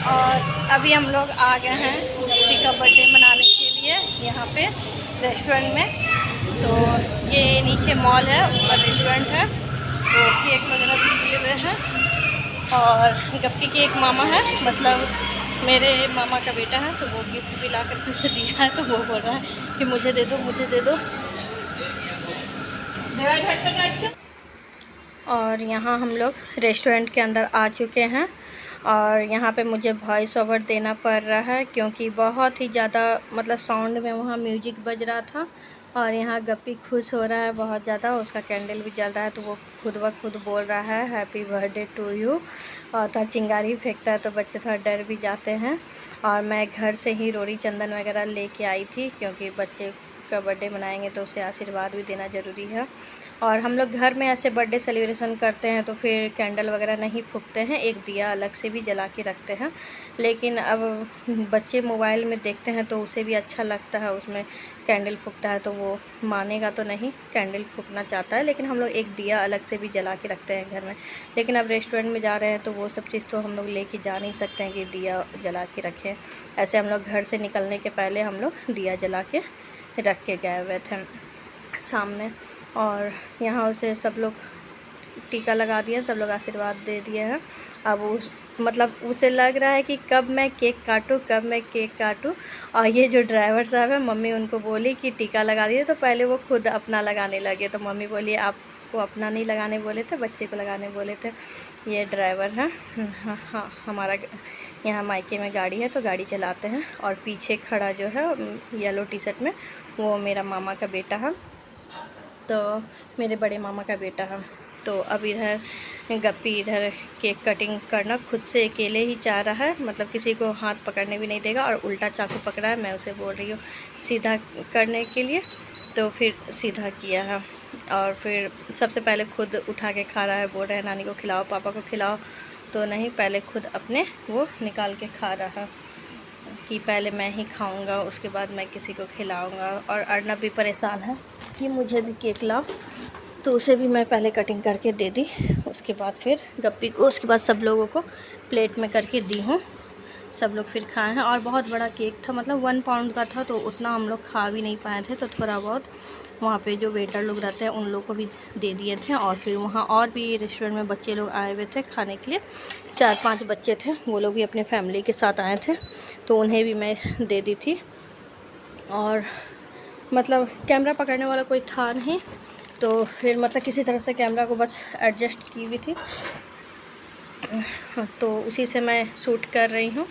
और अभी हम लोग आ गए हैं गप्पी का बर्थडे मनाने के लिए यहाँ पे रेस्टोरेंट में। तो ये नीचे मॉल है, ऊपर रेस्टोरेंट है। तो केक वगैरह भी लिए हुए हैं। और गप्पी के एक मामा है, मतलब मेरे मामा का बेटा है, तो वो गिफ्ट भी ला करके उसे दिया है। तो वो बोल रहा है कि मुझे दे दो, मुझे दे दो। और यहाँ हम लोग रेस्टोरेंट के अंदर आ चुके हैं। और यहाँ पे मुझे वॉइस ओवर देना पड़ रहा है क्योंकि बहुत ही ज़्यादा मतलब साउंड में वहाँ म्यूजिक बज रहा था। और यहाँ गप्पी खुश हो रहा है बहुत ज़्यादा, उसका कैंडल भी जल रहा है। तो वो खुद ब खुद बोल रहा है हैप्पी बर्थडे टू यू। और थोड़ा चिंगारी फेंकता है तो बच्चे थोड़ा डर भी जाते हैं। और मैं घर से ही रोड़ी चंदन वगैरह लेके आई थी क्योंकि बच्चे का बर्थडे मनाएंगे तो उसे आशीर्वाद भी देना ज़रूरी है। और हम लोग घर में ऐसे बर्थडे सेलिब्रेशन करते हैं तो फिर कैंडल वगैरह नहीं फूंकते हैं, एक दिया अलग से भी जला के रखते हैं। लेकिन अब बच्चे मोबाइल में देखते हैं तो उसे भी अच्छा लगता है, उसमें कैंडल फूंकता है तो वो मानेगा तो नहीं, कैंडल फूंकना चाहता है। लेकिन हम लोग एक दिया अलग से भी जला के रखते हैं घर में। लेकिन अब रेस्टोरेंट में जा रहे हैं तो वो सब चीज़ तो हम लोग लेके जा नहीं सकते हैं कि दिया जला के रखें। ऐसे हम लोग घर से निकलने के पहले हम लोग दिया जला के रख के गए हुए थे सामने। और यहाँ उसे सब लोग टीका लगा दिया, सब लोग आशीर्वाद दे दिए हैं। अब मतलब उसे लग रहा है कि कब मैं केक काटूं, कब मैं केक काटूं। और ये जो ड्राइवर साहब है, मम्मी उनको बोली कि टीका लगा दिए तो पहले वो खुद अपना लगाने लगे। तो मम्मी बोली आपको अपना नहीं लगाने बोले थे, बच्चे को लगाने बोले थे। ये ड्राइवर है, हाँ हमारा यहाँ मायके में गाड़ी है तो गाड़ी चलाते हैं। और पीछे खड़ा जो है येलो टी शर्ट में, वो मेरा मामा का बेटा है, तो मेरे बड़े मामा का बेटा है। तो अब इधर गप्पी इधर केक कटिंग करना खुद से अकेले ही चाह रहा है, मतलब किसी को हाथ पकड़ने भी नहीं देगा। और उल्टा चाकू पकड़ा है, मैं उसे बोल रही हूँ सीधा करने के लिए, तो फिर सीधा किया है। और फिर सबसे पहले खुद उठा के खा रहा है, बोल रहा है नानी को खिलाओ, पापा को खिलाओ। तो नहीं, पहले खुद अपने वो निकाल के खा रहा है कि पहले मैं ही खाऊंगा, उसके बाद मैं किसी को खिलाऊंगा। और अर्नब भी परेशान है कि मुझे भी केक लाओ, तो उसे भी मैं पहले कटिंग करके दे दी, उसके बाद फिर गप्पी को, उसके बाद सब लोगों को प्लेट में करके दी हूँ। सब लोग फिर खाए हैं। और बहुत बड़ा केक था, मतलब 1 पाउंड का था, तो उतना हम लोग खा भी नहीं पाए थे। तो थोड़ा बहुत वहाँ पे जो वेटर लोग रहते हैं उन लोग को भी दे दिए थे। और फिर वहाँ और भी रेस्टोरेंट में बच्चे लोग आए हुए थे खाने के लिए, 4-5 बच्चे थे, वो लोग भी अपने फैमिली के साथ आए थे, तो उन्हें भी मैं दे दी थी। और मतलब कैमरा पकड़ने वाला कोई था नहीं, तो फिर मतलब किसी तरह से कैमरा को बस एडजस्ट की हुई थी, तो उसी से मैं शूट कर रही हूँ।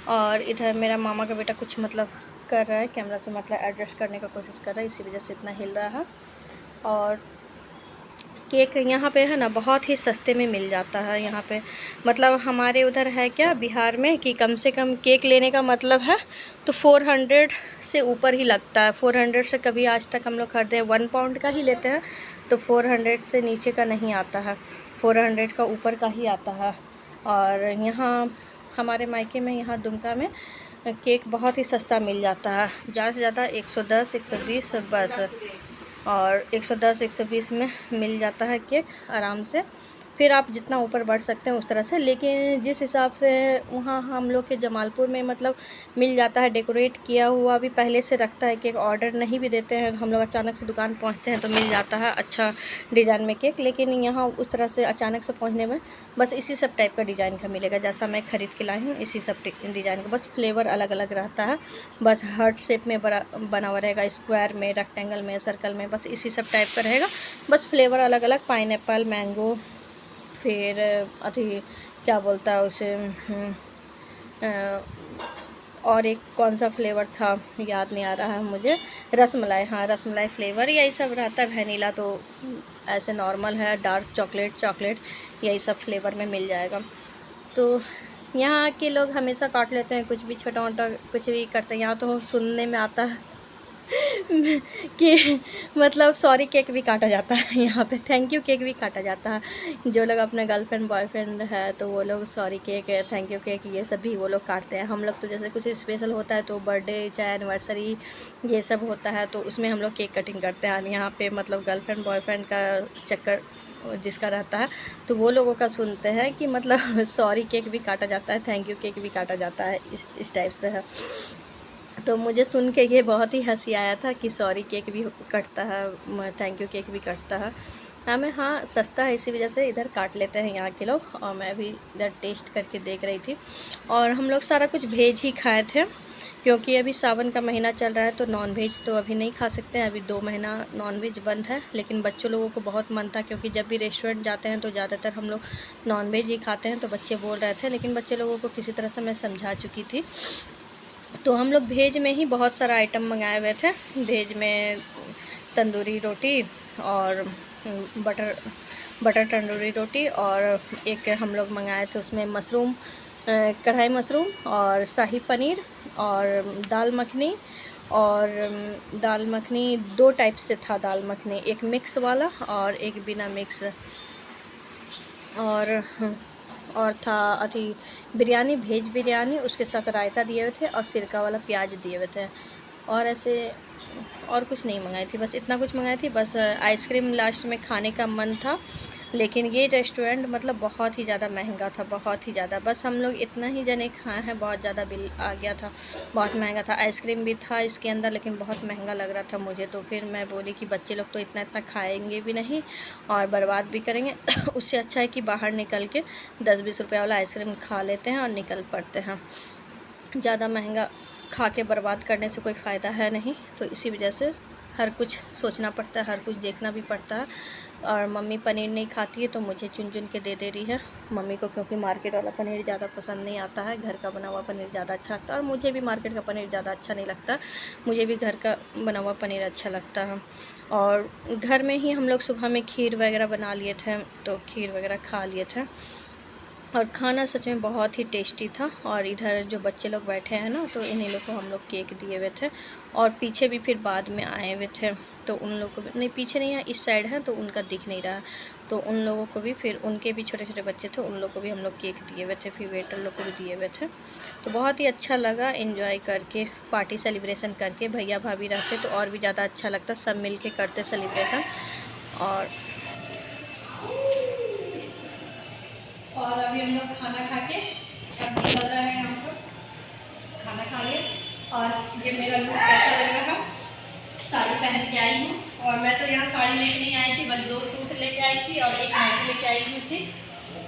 और इधर मेरा मामा का बेटा कुछ मतलब कर रहा है, कैमरा से मतलब एडजस्ट करने का कोशिश कर रहा है, इसी वजह से इतना हिल रहा है। और केक यहाँ पे है ना बहुत ही सस्ते में मिल जाता है यहाँ पे, मतलब हमारे उधर है क्या बिहार में कि कम से कम केक लेने का मतलब है तो 400 से ऊपर ही लगता है। 400 से कभी आज तक हम लोग खरीदे 1 पाउंड का ही लेते हैं, तो 400 से नीचे का नहीं आता है, 400 का ऊपर का ही आता है। और यहाँ हमारे मायके में, यहाँ दुमका में केक बहुत ही सस्ता मिल जाता है, ज़्यादा से ज़्यादा 110 120 बस। और 110 120 में मिल जाता है केक आराम से। फिर आप जितना ऊपर बढ़ सकते हैं उस तरह से। लेकिन जिस हिसाब से वहाँ हम लोग के जमालपुर में मतलब मिल जाता है डेकोरेट किया हुआ भी पहले से रखता है केक, ऑर्डर नहीं भी देते हैं, हम लोग अचानक से दुकान पहुँचते हैं तो मिल जाता है अच्छा डिज़ाइन में केक। लेकिन यहाँ उस तरह से अचानक से पहुँचने में बस इसी सब टाइप का डिज़ाइन का मिलेगा, जैसा मैं ख़रीद के लाई हूँ इसी सब डिज़ाइन का, बस फ्लेवर अलग अलग रहता है। बस हार्ट शेप में बना हुआ रहेगा, स्क्वायर में, रेक्टेंगल में, सर्कल में, बस इसी सब टाइप का रहेगा। बस फ्लेवर अलग अलग, पाइनएप्पल, मैंगो, फिर अथी क्या बोलता है उसे, और एक कौन सा फ्लेवर था याद नहीं आ रहा है मुझे, रसमलाई, हाँ रसमलाई फ्लेवर, यही सब रहता है। वैनिला तो ऐसे नॉर्मल है, डार्क चॉकलेट यही सब फ्लेवर में मिल जाएगा। तो यहाँ के लोग हमेशा काट लेते हैं, कुछ भी छोटा मोटा कुछ भी करते हैं। यहाँ तो सुनने में आता है कि मतलब सॉरी केक भी काटा जाता है यहाँ पे, थैंक यू केक भी काटा जाता है। जो लोग अपने गर्लफ्रेंड बॉयफ्रेंड है तो वो लोग sorry cake, thank you cake, ये सब भी वो लोग काटते हैं। हम लोग तो जैसे कुछ स्पेशल होता है तो बर्थडे चाहे एनिवर्सरी ये सब होता है तो उसमें हम लोग केक कटिंग करते हैं। यहाँ पे मतलब गर्लफ्रेंड बॉयफ्रेंड का चक्कर जिसका रहता है तो वो लोगों का सुनते हैं कि मतलब सॉरी केक भी काटा जाता है, थैंक यू केक भी काटा जाता है, इस टाइप से है। तो मुझे सुन के ये बहुत ही हंसी आया था कि सॉरी केक भी कटता है, थैंक यू केक भी कटता है। हाँ सस्ता है इसी वजह से इधर काट लेते हैं यहाँ के लोग। और मैं भी इधर टेस्ट करके देख रही थी और हम लोग सारा कुछ वेज ही खाए थे क्योंकि अभी सावन का महीना चल रहा है तो नॉन वेज तो अभी नहीं खा सकते हैं, अभी 2 महीना नॉन वेज बंद है। लेकिन बच्चों लोगों को बहुत मन था क्योंकि जब भी रेस्टोरेंट जाते हैं तो ज़्यादातर हम लोग नॉन वेज ही खाते हैं, तो बच्चे बोल रहे थे। लेकिन बच्चे लोगों को किसी तरह से मैं समझा चुकी थी तो हम लोग वेज में ही बहुत सारा आइटम मंगाए हुए थे। वेज में तंदूरी रोटी और बटर तंदूरी रोटी, और एक हम लोग मंगाए थे उसमें मशरूम, कढ़ाई मशरूम और शाही पनीर और दाल मखनी। और दाल मखनी 2 टाइप से था दाल मखनी, एक मिक्स वाला और एक बिना मिक्स। और था अथी बिरयानी, वेज बिरयानी, उसके साथ रायता दिए हुए थे और सिरका वाला प्याज दिए हुए थे। और ऐसे और कुछ नहीं मंगाई थी, बस इतना कुछ मंगाई थी। बस आइसक्रीम लास्ट में खाने का मन था, लेकिन ये रेस्टोरेंट मतलब बहुत ही ज़्यादा महंगा था, बहुत ही ज़्यादा। बस हम लोग इतना ही जने खाए हैं, बहुत ज़्यादा बिल आ गया था, बहुत महंगा था। आइसक्रीम भी था इसके अंदर लेकिन बहुत महंगा लग रहा था मुझे, तो फिर मैं बोली कि बच्चे लोग तो इतना इतना खाएंगे भी नहीं और बर्बाद भी करेंगे उससे अच्छा है कि बाहर निकल के 10-20 रुपये वाला आइसक्रीम खा लेते हैं और निकल पड़ते हैं। ज़्यादा महंगा खा के बर्बाद करने से कोई फ़ायदा है नहीं, तो इसी वजह से हर कुछ सोचना पड़ता है, हर कुछ देखना भी पड़ता है। और मम्मी पनीर नहीं खाती है तो मुझे चुन चुन के दे रही है मम्मी को, क्योंकि मार्केट वाला पनीर ज़्यादा पसंद नहीं आता है, घर का बना हुआ पनीर ज़्यादा अच्छा लगता है। और मुझे भी मार्केट का पनीर ज़्यादा अच्छा नहीं लगता, मुझे भी घर का बना हुआ पनीर अच्छा लगता है। और घर में ही हम लोग सुबह में खीर वगैरह बना लिए थे तो खीर वगैरह खा लिए थे और खाना सच में बहुत ही टेस्टी था। और इधर जो बच्चे लोग बैठे हैं ना तो इन्हीं लोग को हम लोग केक दिए हुए थे और पीछे भी फिर बाद में आए हुए थे तो उन लोगों को भी नहीं, पीछे नहीं है, इस साइड है तो उनका दिख नहीं रहा, तो उन लोगों को भी फिर उनके भी छोटे छोटे बच्चे थे उन लोग को भी हम लोग केक दिए हुए थे, फिर वेटर लोग को भी दिए हुए थे। तो बहुत ही अच्छा लगा एंजॉय करके, पार्टी सेलिब्रेशन करके। भैया भाभी रहते तो और भी ज़्यादा अच्छा लगता, सब मिल के करते सेलिब्रेशन। और अभी हम लोग खाना खा के अब निकल रहे हैं यहाँ पर, खाना खा लिए। और ये मेरा लुक कैसा लग रहा है, साड़ी पहन के आई हूँ। और मैं तो यहाँ साड़ी लेके नहीं आई थी, बस 2 सूट लेके आई थी और एक नाइटी लेके आई हुई थी।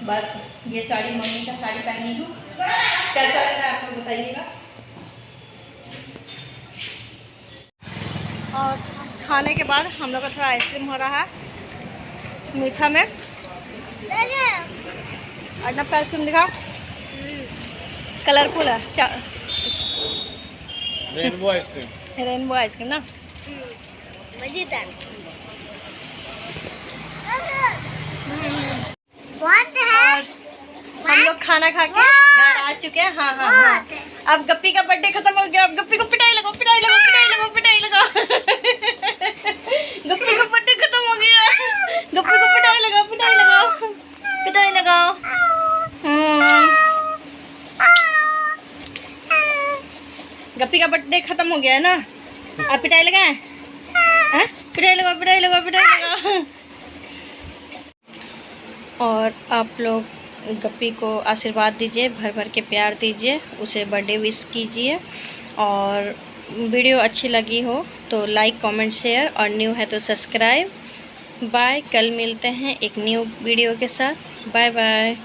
बस ये साड़ी मम्मी का साड़ी पहनी हूँ। कैसा लग रहा है आपको बताइएगा। और खाने के बाद हम लोग का थोड़ा आइसक्रीम हो रहा है मीठा में। अर्नब का आइसक्रीम दिखा, कलरफुल है, रेनबो आइसक्रीम, रेनबो आइसक्रीम ना मजेदार। हम लोग खाना खा के घर आ चुके हैं। हाँ। अब गप्पी का बर्थडे खत्म हो गया, अब गप्पी को पिटाई लगाओ, पिटाई लगाओ, पिटाई लगाओ, पिटाई लगाओ गप्पी का बर्थडे खत्म हो गया, गप्पी को पिटाई लगाओ, पिटाई लगाओ, पिटाई लगाओ। गप्पी का बर्थडे खत्म हो गया है ना, अब पिटाई लगाए, पिटाई लगाओ, पिटाई लगाओ, पिटाई लगाओ। और आप लोग गप्पी को आशीर्वाद दीजिए, भर भर के प्यार दीजिए, उसे बर्थडे विश कीजिए। और वीडियो अच्छी लगी हो तो लाइक कमेंट शेयर, और न्यू है तो सब्सक्राइब। बाय, कल मिलते हैं एक न्यू वीडियो के साथ। Bye bye.